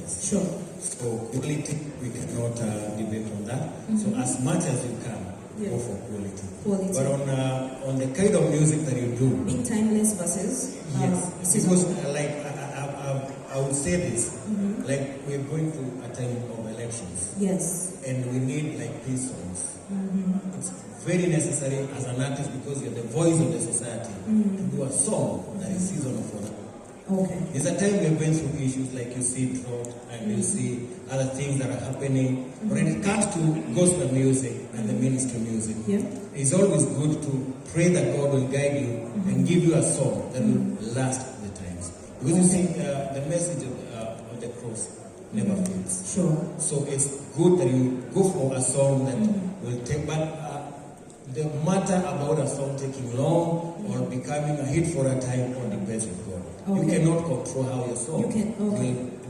difference. Sure. So quality, we cannot debate on that. So as much as you can, go for quality. But on the kind of music that you do, being timeless versus yes, because I would say this, like we're going through a time of elections. Yes. And we need like peace songs. It's very necessary as an artist because you're the voice of the society to do a song that is seasonal for that. Okay. There's a time we're going through issues like you see drought and you see other things that are happening. When it comes to gospel music and the ministry music, it's always good to pray that God will guide you and give you a song that will last the times. Because you see, the message of the cross never fails. Sure. So it's good that you go for a song that will take, but the matter about a song taking long or becoming a hit for a time or depends with God. You cannot control how your song,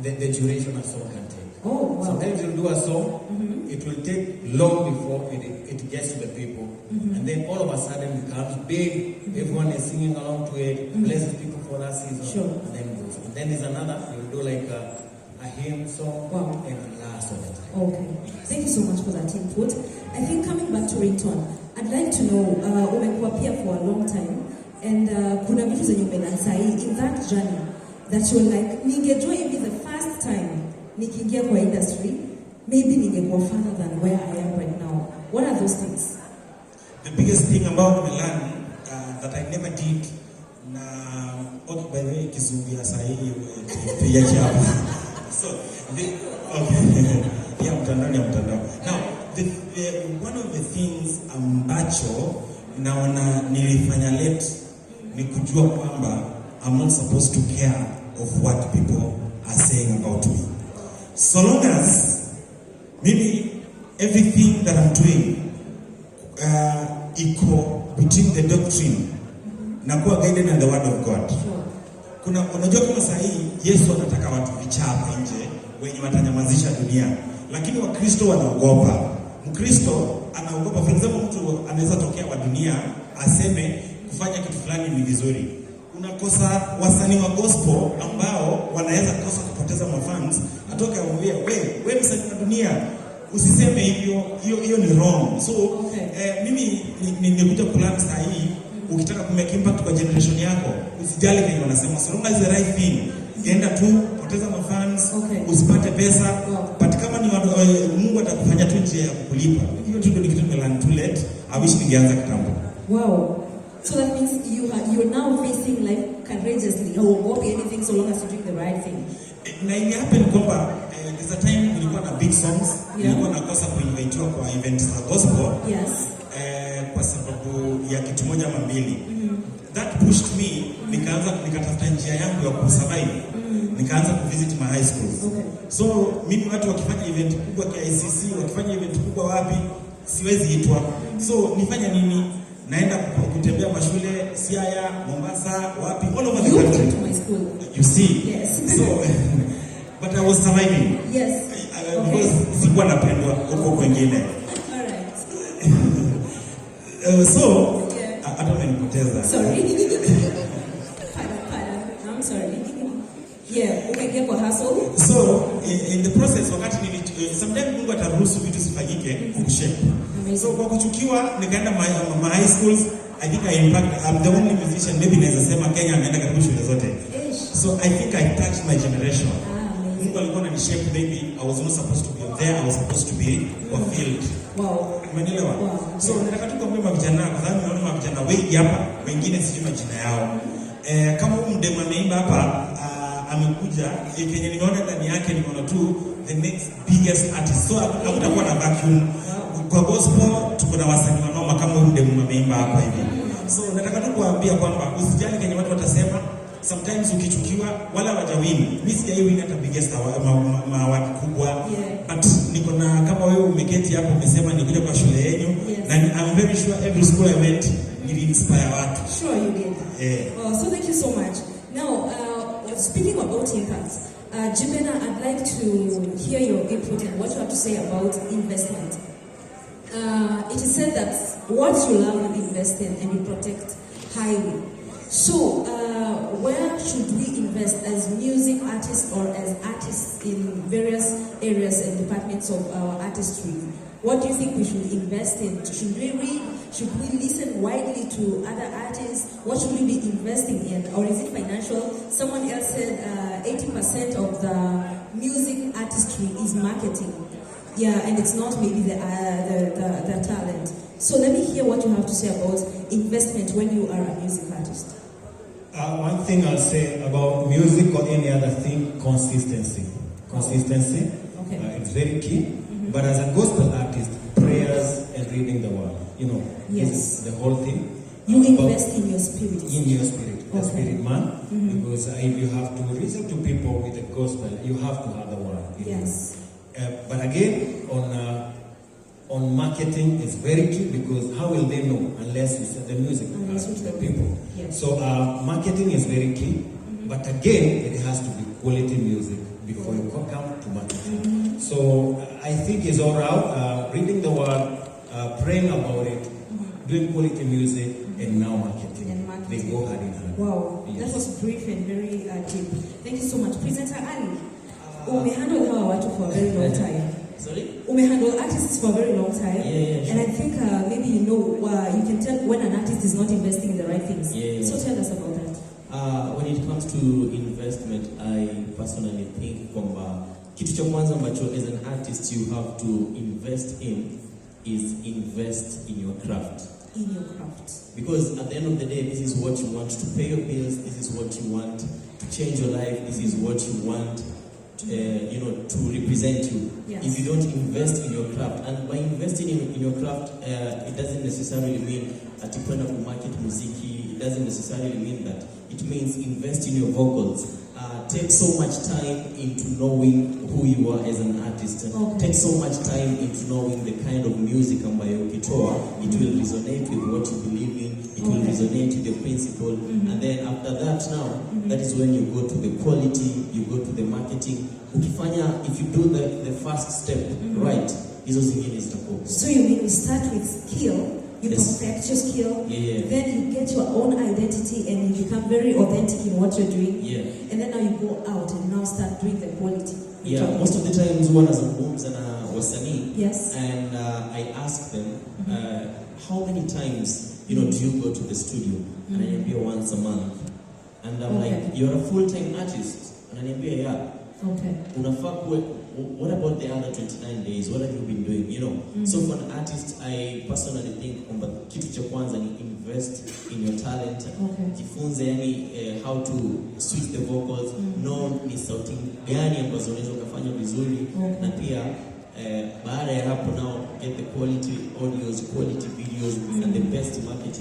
the duration a song can take. Oh, wow. Sometimes you'll do a song, it will take long before it gets to the people. And then all of a sudden it becomes big, everyone is singing along to it, blesses people for that season, and then it goes. And then there's another, you'll do like a hymn song, and a last of the time. Okay. Thank you so much for that input. I think coming back to Ringtone, I'd like to know, umekuwa pia for a long time, and kuna vitu zenye umenasai in that journey that you're like, ningejua hivi the first time nikiingia kwa industry, maybe ningekuwa further than where I am right now. What are those things? The biggest thing about Milan that I never did, by the way, kizungu ya sahihi pia chapa. So, mtandao. Now, one of the things ambacho naona nilifanya late ni kujua kwamba I'm not supposed to care of what people are saying about me. So long as maybe everything that I'm doing equal between the doctrine na kuwa guided in the word of God. Unajua kama sahihi Yesu anataka watu vichapa nje wenye watanyamazisha dunia, lakini Wakristo wanaogopa. Mkristo anaogopa. For example, mtu anaweza tokea wa dunia aseme kufanya kitu fulani ni vizuri. Unakosa wasanii wa gospel ambao wanaweza kosa kupoteza mafans, atoke amwambie wewe msanii wa dunia usiseme hivyo, hiyo ni wrong. So mimi nimekuja plan sahihi, ukitaka kumake impact kwa generation yako usijali kile wanasema, so long as the right thing, enda tu poteza mafans, usipate pesa, but kama ni Mungu atakufanya tu njia ya kukulipa. Hiyo tu ndio kitu nimelan too late. I wish ningeanza kitambo. Wow. So that means you're now facing life courageously. Oh, won't be anything so long as you're doing the right thing. Na it happened kwamba there's a time nilikuwa na big songs, nilikuwa nakosa kuinvitiwa kwa events za gospel. Yes. Kwa sababu ya kitu moja ama mbili. That pushed me, nikatafuta njia yangu ya kusurvive. Nikaanza kuvisit my high schools. So mimi watu wakifanya event kubwa kwa ICC, wakifanya event kubwa wapi, siwezi itwa. So nifanya nini? Naenda kutembea mashule Siaya, Mombasa, wapi, all over the country. To my school. You see? Yes. So but I was surviving. Yes. Because sikuwa napendwa huko kwingine. All right. So hata umenipoteza. Sorry. Pardon. I'm sorry. Yeah, umeingia kwa hustle. So in the process, wakati sometimes Mungu ataruhusu vitu sifanyike kukushape. So kwa kuchukiwa nikaenda my high schools. I think I'm the only musician maybe naweza sema Kenya anaenda karibu shule zote. So I think I touched my generation. Mungu alikuwa ananishape. Maybe I was not supposed to be there, I was supposed to be fulfilled. Wow. Umeelewa? So nataka tu kuambia mavijana, kwa sababu naona mavijana wengi hapa, wengine sijui majina yao. Kama huyu mdema ameimba hapa, amekuja, yenye nimeona ndani yake nimeona tu the next biggest artist. So hakutakuwa na vacuum. Kwa gospel tuko na wasanii wanoma kama huyu mdema ameimba hapa hivi. So nataka tu kuambia kwamba usijali kenye watu watasema. Sometimes ukichukiwa wala wajawini. Mimi sijaiwini hata biggest award kubwa. But niko na kama wewe umeketi hapo umesema nikuja kwa shule yenu, na I'm very sure every school I went nili inspire watu. Sure you did. So thank you so much. Now speaking about impact, Jimena, I'd like to hear your input and what you have to say about investment. It is said that what you love you invest in and you protect highly. So where should we invest as music artists or as artists in various areas and departments of our artistry? What do you think we should invest in? Should we read? Should we listen widely to other artists? What should we be investing in? Or is it financial? Someone else said 80% of the music artistry is marketing. Yeah, and it's not maybe the talent. So let me hear what you have to say about investment when you are a music artist. One thing I'll say about music or any other thing, consistency. Consistency. Okay. It's very key. But as a gospel artist, prayers and reading the word, Yes. is the whole thing. You invest in your spirit. In your spirit, the Okay. spirit man. Because if you have to reason to people with the gospel, you have to have the word. Yes. But again, on marketing, it's very key because how will they know unless you send the music to the people? Yes. So marketing is very key. But again, it has to be quality music before you come to marketing. So I think it's all right. Reading the word, praying about it, doing quality music, and now marketing. They go hand in hand. Wow, Yes. that was brief and very deep. Thank you so much. Presenter Ali, umehandle hawa watu for a very long time. Sorry? Umehandle artists for a very long time. Yeah, sure. And I think maybe you can tell when an artist is not investing in the right things. Yeah. So tell us about that. When it comes to investment, I personally think kwamba kitu cha kwanza ambacho as an artist you have to invest in is invest in your craft. In your craft. Because at the end of the day, this is what you want to pay your bills, this is what you want to change your life, this is what you want to represent you. Yes. If you don't invest in your craft, and by investing in your craft, it doesn't necessarily mean atikwenda ku market muziki, it doesn't necessarily mean that. It means invest in your vocals. Take so much time into knowing who you are as an artist. Okay. Take so much time into knowing the kind of music ambayo ukitoa, it will resonate with what you believe in, it will resonate with your principle, and then after that now, that is when you go to the quality, you go to the marketing. Ukifanya, if you do the first step right, hizo zingine zitakuwa. So you mean you start with skill, you Yes. perfect your skill, Yeah. then you get your own identity and you become very authentic in what you're doing. Yeah. And then now you go out and now start doing the quality. Yeah, most of the times huwa nazungumza na wasanii, Yes. and I ask them how many times do you go to the studio? And ananiambia once a month. And I'm Okay. like, you're a full-time artist? And ananiambia yeah. Okay. Unafaa kuwe, what about the other 29 days? What have you been doing? So for an artist, I personally think kitu cha kwanza ni invest in your talent. Okay. Jifunze how to switch the vocals, know ni sauti gani ambazo unaweza ukafanya vizuri, na pia baada ya hapo now get the quality audios, quality videos, and the best marketing.